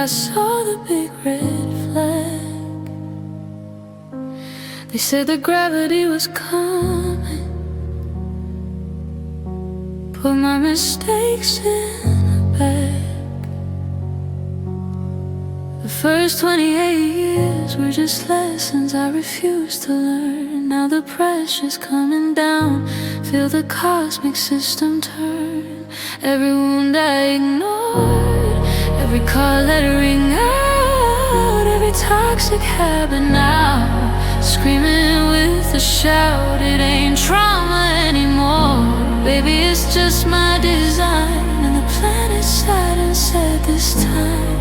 I saw the big red flag. They said that gravity was coming, put my mistakes in the bag. The first 28 years were just lessons I refused to learn. Now the pressure's coming down, feel the cosmic system turn. Every wound I ignored, every call let it ring out, every toxic habit now, screaming with a shout. It ain't trauma anymore, baby, it's just my design. And the planet Saturn said this time,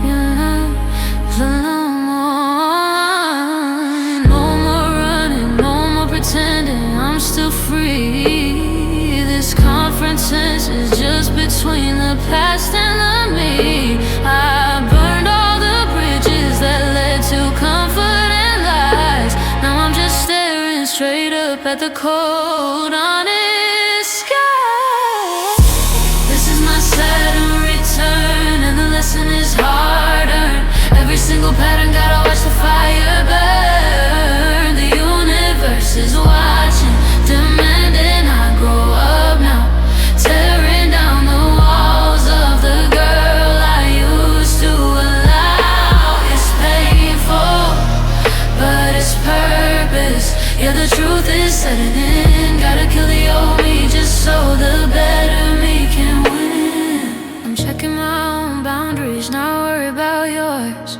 you're not alone. No more running, no more pretending I'm still free. This conference is just between the past and the me. I burned all the bridges that led to comfort and lies. Now I'm just staring straight up at the cold, honest sky. This is my Saturn return, and the lesson is hard-earned. Every single pattern, gotta watch the fire burn. The universe is watching, demanding I grow up now, tearing down the walls of the girl I used to allow. It's painful, but it's purpose. Yeah, the truth is setting in. Gotta kill the old me just so the better me can win. I'm checking my own boundaries, not worry about yours.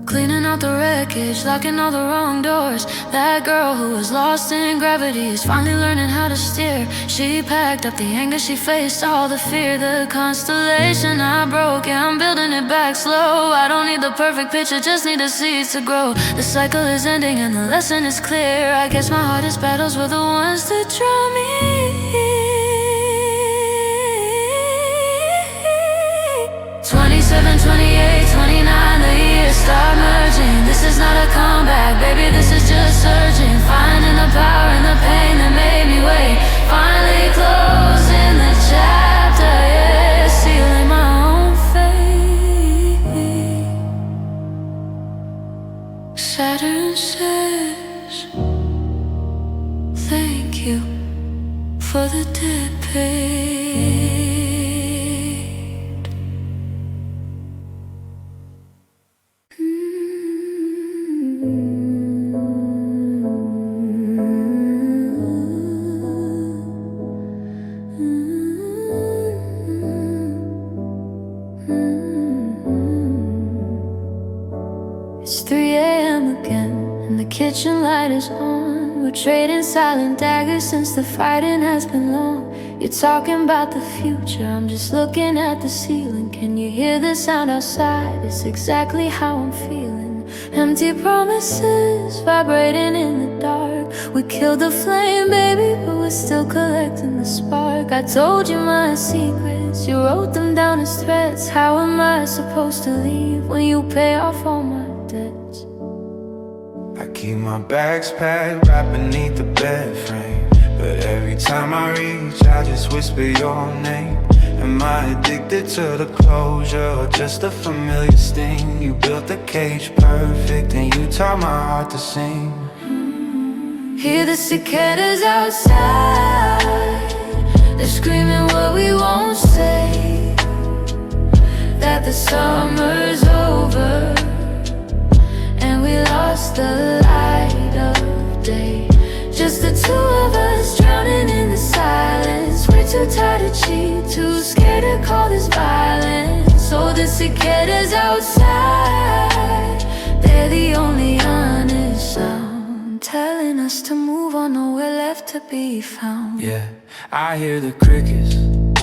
Cleaning out the wreckage, locking all the wrong doors. That girl who was lost in gravity is finally learning how to steer. She packed up the anger, she faced all the fear. The constellation I broke, yeah, I'm building it back slow. I don't need the perfect picture, just need the seeds to grow. The cycle is ending and the lesson is clear. I guess my hardest battles were the ones that draw me. 27, 28, 29, the years start merging. This is not a comeback, baby, this is just surging. Finding the power in the pain that made me wait. Finally closing the chapter, yeah, sealing my own fate. Saturn says, thank you for the dead page. It's 3 a.m. again, and the kitchen light is on. We're trading silent daggers since the fighting has been long. You're talking about the future, I'm just looking at the ceiling. Can you hear the sound outside? It's exactly how I'm feeling. Empty promises vibrating in the dark. We killed the flame, baby, but we're still collecting the spark. I told you my secrets, you wrote them down as threats. How am I supposed to leave when you pay off all my debts? I keep my bags packed right beneath the bed frame, but every time I reach, I just whisper your name. Am I addicted to the closure or just a familiar sting? You built the cage perfect and you taught my heart to sing. Hear the cicadas outside, they're screaming what we won't say. That the summer's over and we lost the light of day. Just the two of us drowning in the silence. We're too tired to cheat, too scared to call this violence. So the cicadas outside, they're the only honest sound, telling us to move on, nowhere left to be found. Yeah, I hear the crickets,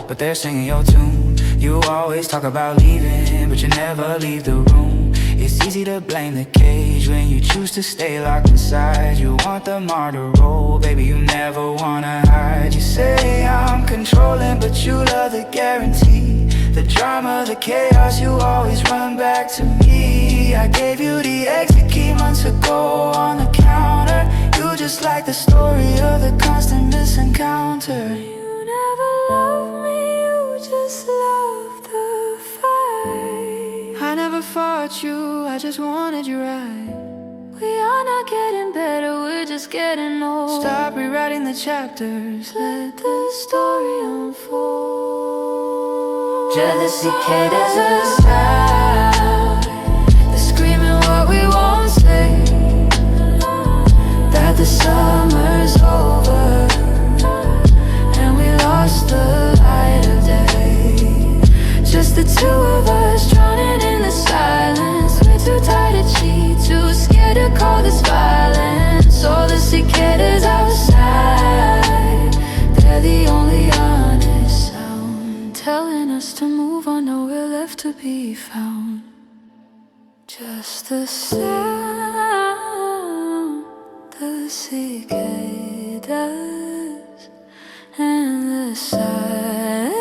but they're singing your tune. You always talk about leaving, but you never leave the room. It's easy to blame the cage when you choose to stay locked inside. You want the martyr role, baby, you never wanna hide. You say I'm controlling, but you love the guarantee. The drama, the chaos, you always run back to me. I gave you the exit key months ago on the counter. You just like the story of the constant misencounter. You never loved me, you just loved the fire. fought you, I just wanted you right. We are not getting better, we're just getting old. Stop rewriting the chapters, let the story unfold. Jealousy caters us out. They're screaming what we won't say, that the summer's over and we lost the light of day. Just the two of us drowning in the silence. We're too tired to cheat, too scared to call this violence. All the cicadas outside, they're the only honest sound, telling us to move on, nowhere left to be found. Just the sound, the cicadas and the silence.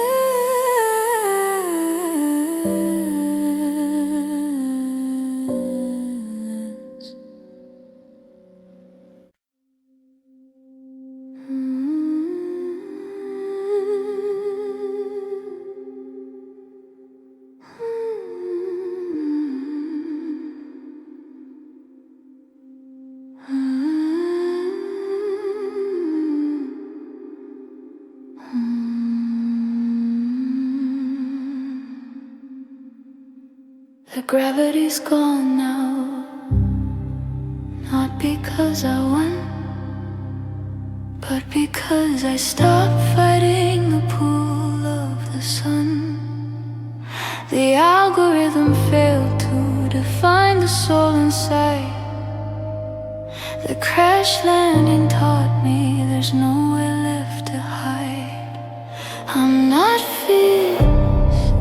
The gravity's gone now, not because I won, but because I stopped fighting the pull of the sun. The algorithm failed to define the soul inside. The crash landing taught me there's nowhere left to hide. I'm not fierce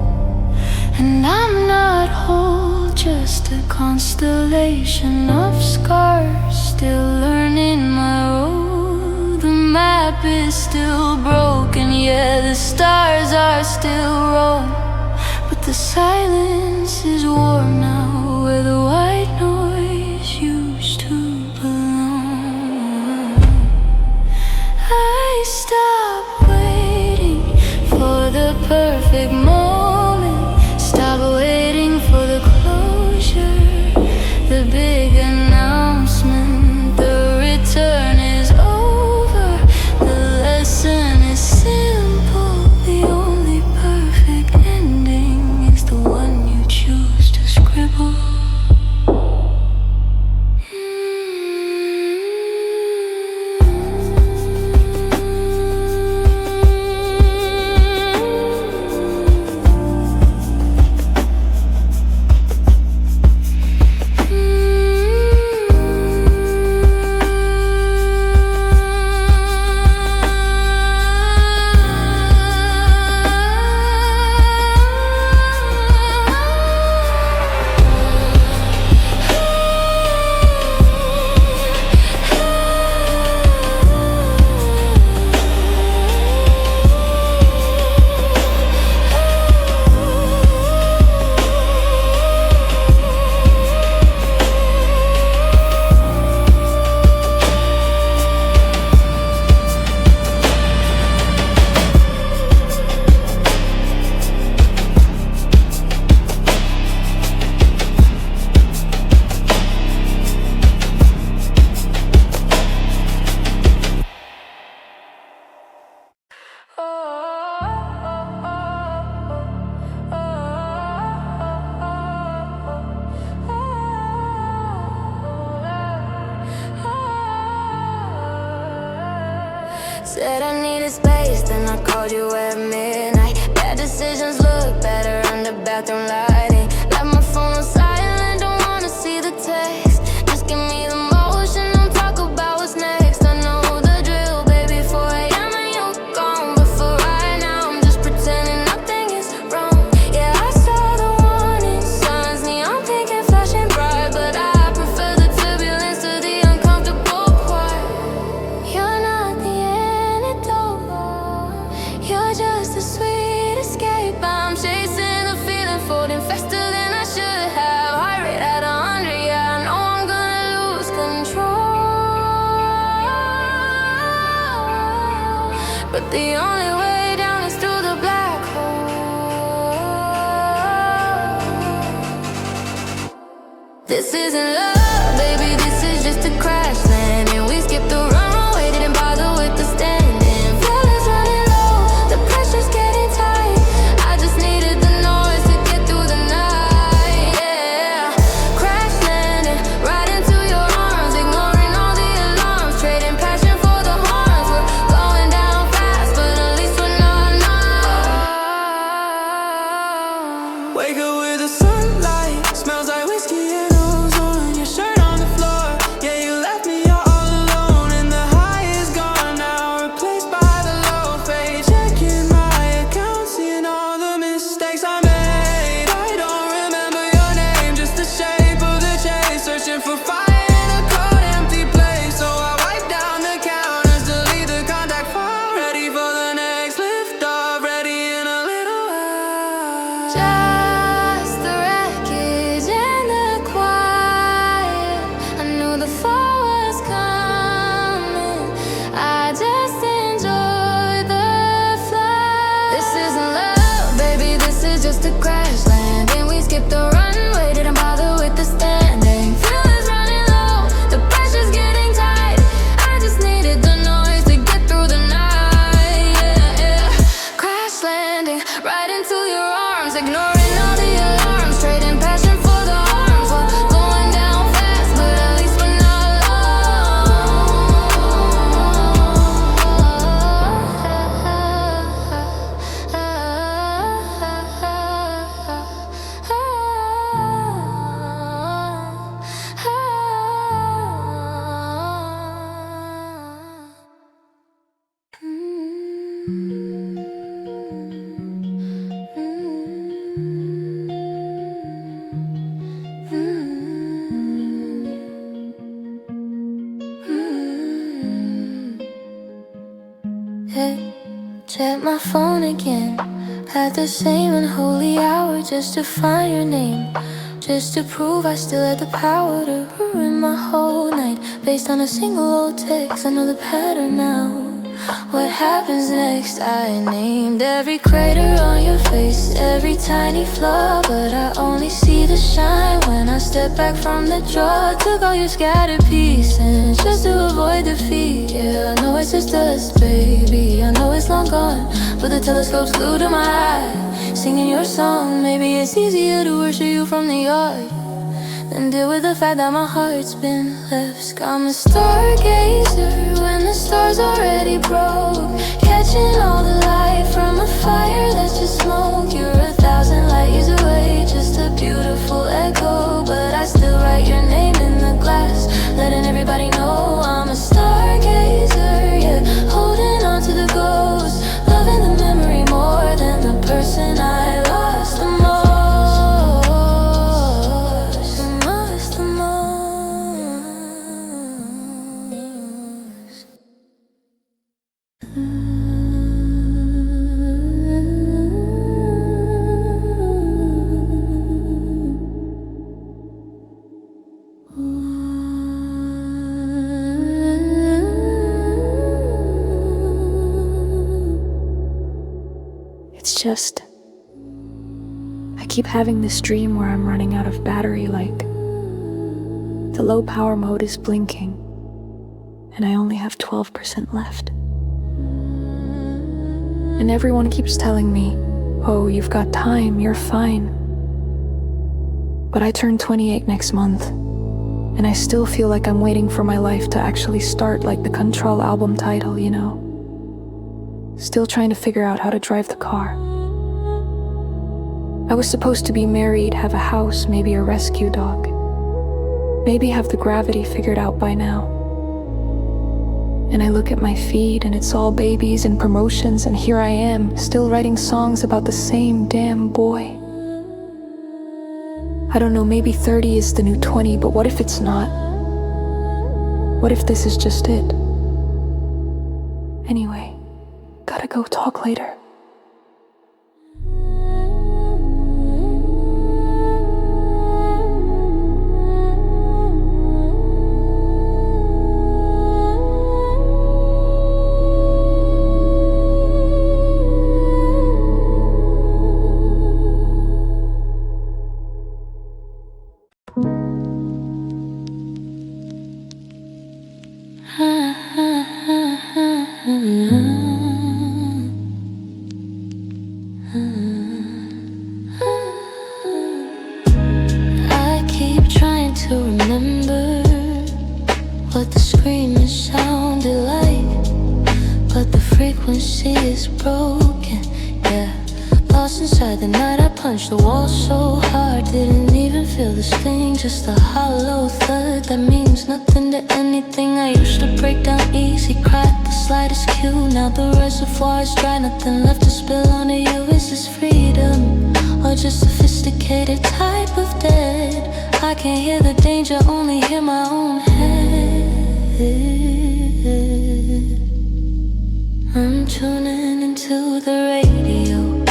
and I'm not whole, just a constellation of scars, still learning my role. The map is still broken, yeah, the stars are still wrong, but the silence is warm now, where the white noise used to belong. I stopped waiting for the perfect moment, stop waiting for the closure, the big announcement. The return is over, the lesson is simple. The only perfect ending is the one you choose to scribble. Said I needed space, then I called you at midnight. Bad decisions look better under bathroom lighting. Left my phone on silent, don't wanna see the text. Just give me the motion, don't talk about what's next. I know the drill, baby, 4 a.m. and you're gone. But for right now, I'm just pretending nothing is wrong. Yeah, I saw the warning signs, neon pink and flashing bright, but I prefer the turbulence to the uncomfortable quiet. You're not the antidote, you're just a sweet escape. I'm chasing the feeling, folding fast This isn't love, baby, this is just a crash land. And we skipped the runway, didn't bother with the standing. Feelings running low, the pressure's getting tight. I just needed the noise to get through the night, yeah. Crash landing, right into your arms, ignoring all the alarms, trading passion for the horns. We're going down fast, but at least we're not numb. Wake up with the sunlight, smells like whiskey and ozone. Your shirt on the floor, yeah, you left me all alone. And the high is gone now, replaced by the low fade. Checking my account, seeing all the mistakes I made. I don't remember your name, just the shape of the chase. Searching for fire in a cold, empty place. So I wipe down the counters, delete the contact file. Ready for the next lift off, ready in a little while. Just the wreckage and the quiet. I knew the fall was coming. I just enjoyed the flight. This isn't love, baby, this is just a crash land. And we skipped the runway, didn't bother with the standing. Feelings running low, the pressure's getting tight. I just needed the noise to get through the night, yeah, yeah. Crash landing, right into your arms, ignoring all the alarms, trading passion for the horns. We're going down fast, but at least we're not Hey, check my phone again. At the same unholy hour just to find your name. Just to prove I still had the power to ruin my whole night. Based on a single old text, I know the pattern now. What happens next? I named every crater on your face, every tiny flaw, but I only see the shine when I step back from the draw. Took all your scattered pieces just to avoid defeat. Yeah, I know it's just dust, baby, I know it's long gone, but the telescope's glued to my eye, singing your song. Maybe it's easier to worship you from the yard than deal with the fact that my heart's been left. I'm a stargazer when the stars already broke, catching all the light from a fire that's just smoke. You're 1,000 light years away, just a beautiful echo, but I still write your name in the glass, letting everybody know I'm a stargazer, yeah. Holding on to the ghost, loving the memory more than the person I lost. The most, the most. It's just, I keep having this dream where I'm running out of battery, like the low power mode is blinking and I only have 12% left. And everyone keeps telling me, oh, you've got time, you're fine. But I turn 28 next month, and I still feel like I'm waiting for my life to actually start, like the Control album title, you know? Still trying to figure out how to drive the car. I was supposed to be married, have a house, maybe a rescue dog. Maybe have the gravity figured out by now. And I look at my feed and it's all babies and promotions, and here I am, still writing songs about the same damn boy. I don't know, maybe 30 is the new 20, but what if it's not? What if this is just it? Anyway, gotta go, talk later. frequency is broken, yeah. Lost inside the night, I punched the wall so hard. Didn't even feel the sting, just a hollow thud that means nothing to anything. I used to break down easy, cry at the slightest cue. Now the reservoir is dry, nothing left to spill onto you. Is this freedom, or just sophisticated type of dead? I can't hear the danger, only hear my own head. I'm tuning into the radio,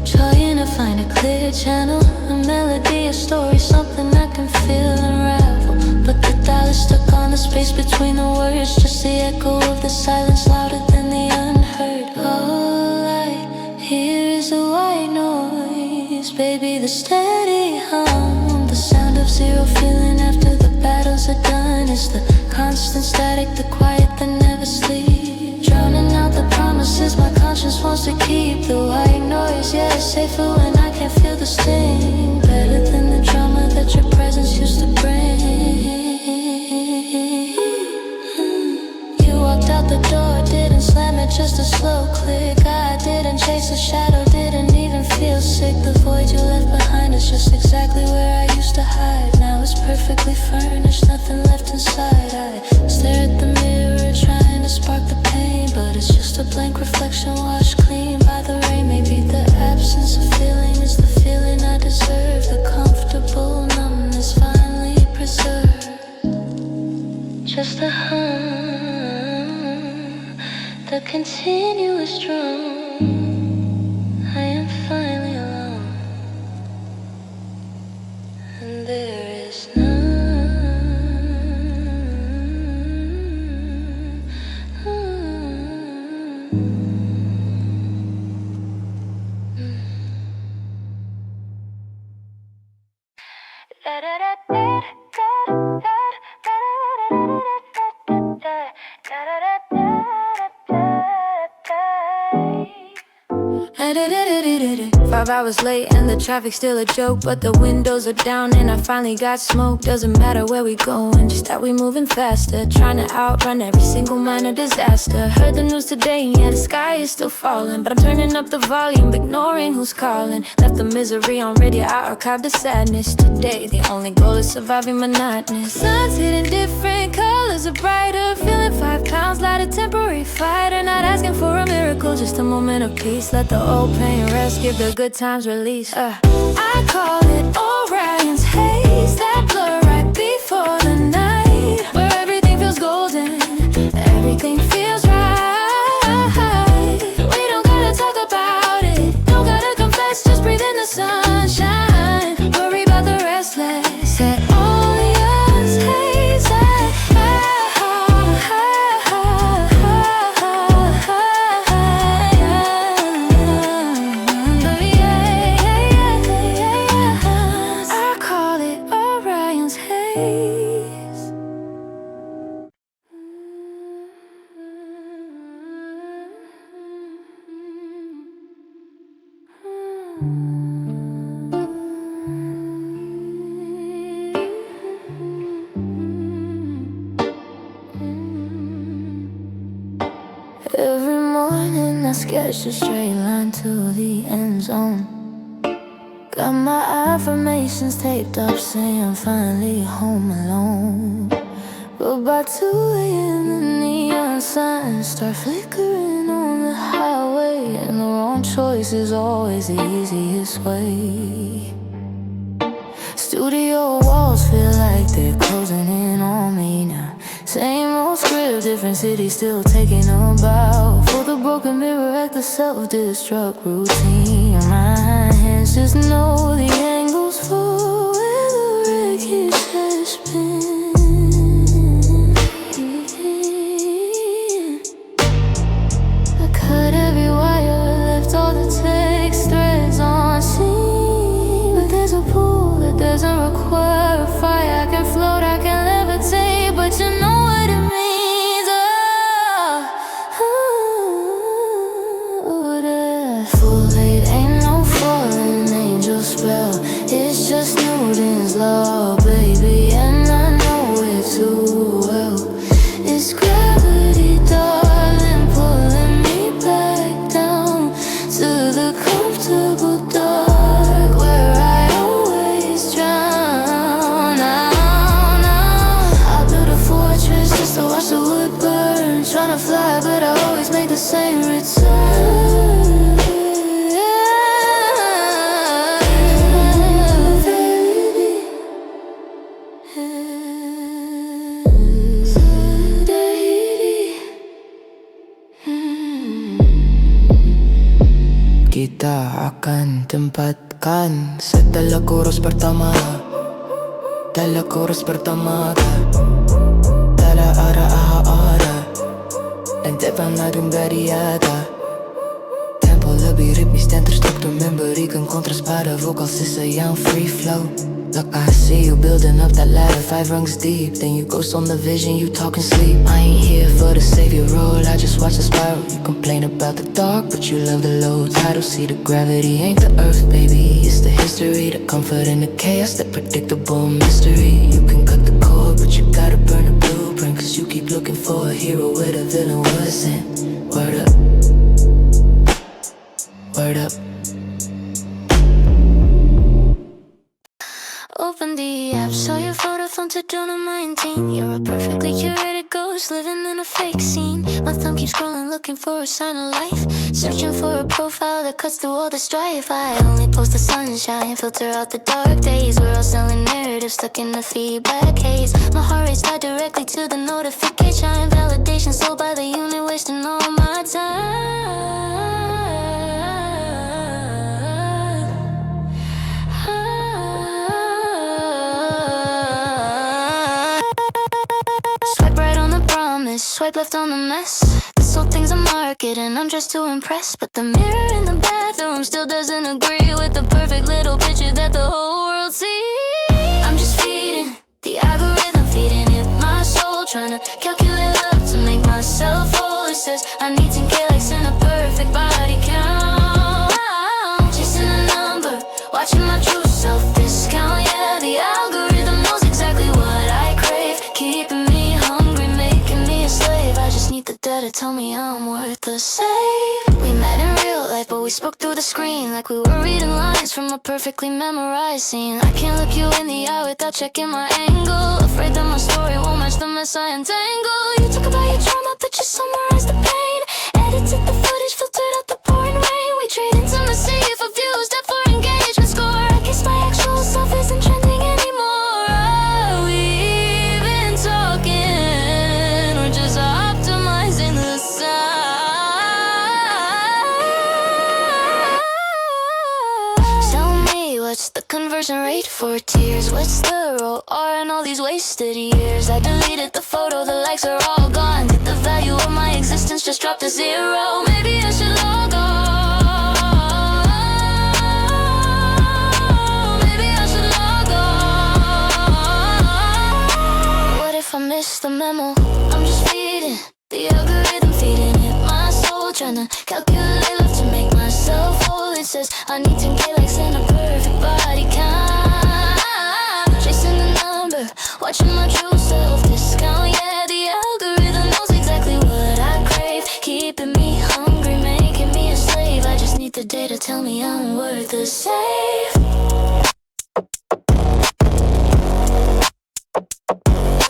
trying to find a clear channel, a melody, a story, something I can feel unravel. But the dial is stuck on the space between the words, just the echo of the silence louder than the unheard. All I hear is a white noise, baby, the steady hum, the sound of zero feeling after the battles are done. It's the constant static, the quiet that never sleeps, drowning out the promises my conscience wants to keep. The white noise, yeah, it's safer when I can't feel the sting, better than the drama that your presence used to bring. You walked out the door, didn't slam it, just a slow click. I didn't chase a shadow, didn't even feel sick. The void you left behind is just exactly where I used to hide. Now it's perfectly furnished, nothing left inside. I stare at the mirror, trying to spark the pain, but it's just a blank reflection washed clean by the rain. Maybe the absence of feeling is the feeling I deserve, the comfortable numbness finally preserved. Just a hum, the continuous drum. I am finally alone, and there is none. Five hours late and the traffic's still a joke, but the windows are down and I finally got smoke. Doesn't matter where we going, just that we moving faster, trying to outrun every single minor disaster. Heard the news today, yeah, the sky is still falling, but I'm turning up the volume, ignoring who's calling. Left the misery on radio, I archived the sadness. Today, the only goal is surviving monotonous. Sun's hitting different, colors are brighter, feeling 5 pounds lighter, temporary fighter. Not asking for a miracle, just a moment of peace. Let the old pain rest, give the good times release. I call it Orion's haze, that blur right before the night, where everything feels golden, everything feels right. We don't gotta talk about it, don't gotta confess, just breathe in the sunshine. Worry about the restless, that Orion's haze, I call it Orion's haze. Every morning I sketch a straight line to the end zone. Got my affirmations taped up saying I'm finally home alone. But by 2 a.m. the neon signs start flickering on the highway, and the wrong choice is always the easiest way. Studio walls feel like they're closing in on me now. Same old script, different city, still taking a bow. For the broken mirror at the self-destruct routine. My hands just know the angles for where the wreckage has been. I cut every wire, left all the text threads on scene. But there's a pool that doesn't require a fire. I can float, I can levitate, but you know what it means. Full aid ain't no fallen angel spell, it's just Newton's law, baby, and I know it too well. It's gravity, darling, pulling me back. Saturn Return. Kita akan tempatkan setelah chorus pertama. Dalam chorus pertama Dalam arah dan depan ladung dari ada tempo lebih ritmis dan terstruktur, memberikan kontras pada vokal SZA yang free flow. Look, I see you building up that ladder 5 rungs deep, then you ghost on the vision, you talk and sleep. I ain't here for the savior role, I just watch the spiral. You complain about the dark, but you love the low title. See the gravity ain't the earth, baby, it's the history, the comfort and the chaos, that predictable mystery. You can cut the cord, but you gotta burn the blueprint, cause you keep looking for a hero where the villain wasn't. Word up, word up. Open the app, saw your photo from 2019. You're a perfectly curated ghost living in a fake scene. My thumb keeps scrolling looking for a sign of life, searching for a profile that cuts through all the strife. I only post the sunshine, filter out the dark days. We're all selling narratives stuck in the feedback haze. My heart rate's tied directly to the notification. Validation sold by the unit, wasting all my time. Swipe right on the promise, swipe left on the mess. This whole thing's a market and I'm just too impressed. But the mirror in the bathroom still doesn't agree with the perfect little picture that the whole world sees. I'm just feeding the algorithm, feeding it my soul, trying to calculate love to make myself whole. It says I need 10K likes and a perfect body count. Chasing a number, watching my true self discount. Yeah, the algorithm knows exactly what I crave, keeping me hungry, making me a slave. I just need the data, tell me I'm worth the save. We met in real life, but we spoke through the screen like we were reading lines from a perfectly memorized scene. I can't look you in the eye without checking my angle, afraid that my story won't match the mess I entangle. You talk about your trauma, but you summarize the pain. Edited the footage, filtered out the pouring rain. We trade intimacy for views, depth for engagement score. I guess my actual self isn't trending anymore. Are we even talking, or just optimizing the sound? Tell me, what's the conversion rate for tears? What's the R'nR in all these wasted years? I deleted the photo, the likes are all gone. Did the value of my existence just drop to zero? Maybe I should log on. Maybe I should log on. What if I miss the memo? I'm just feeding the algorithm, feeding it my soul, trying to calculate love to make myself whole. It says I need 10K likes and a perfect body count. Chasing the number, watching my true self discount. Yeah, the algorithm knows exactly what I crave, keeping me hungry, making me a slave. I just need the data, tell me I'm worth the save.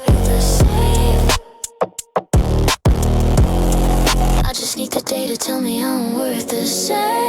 Worth the save. I just need the data, tell me I'm worth the save.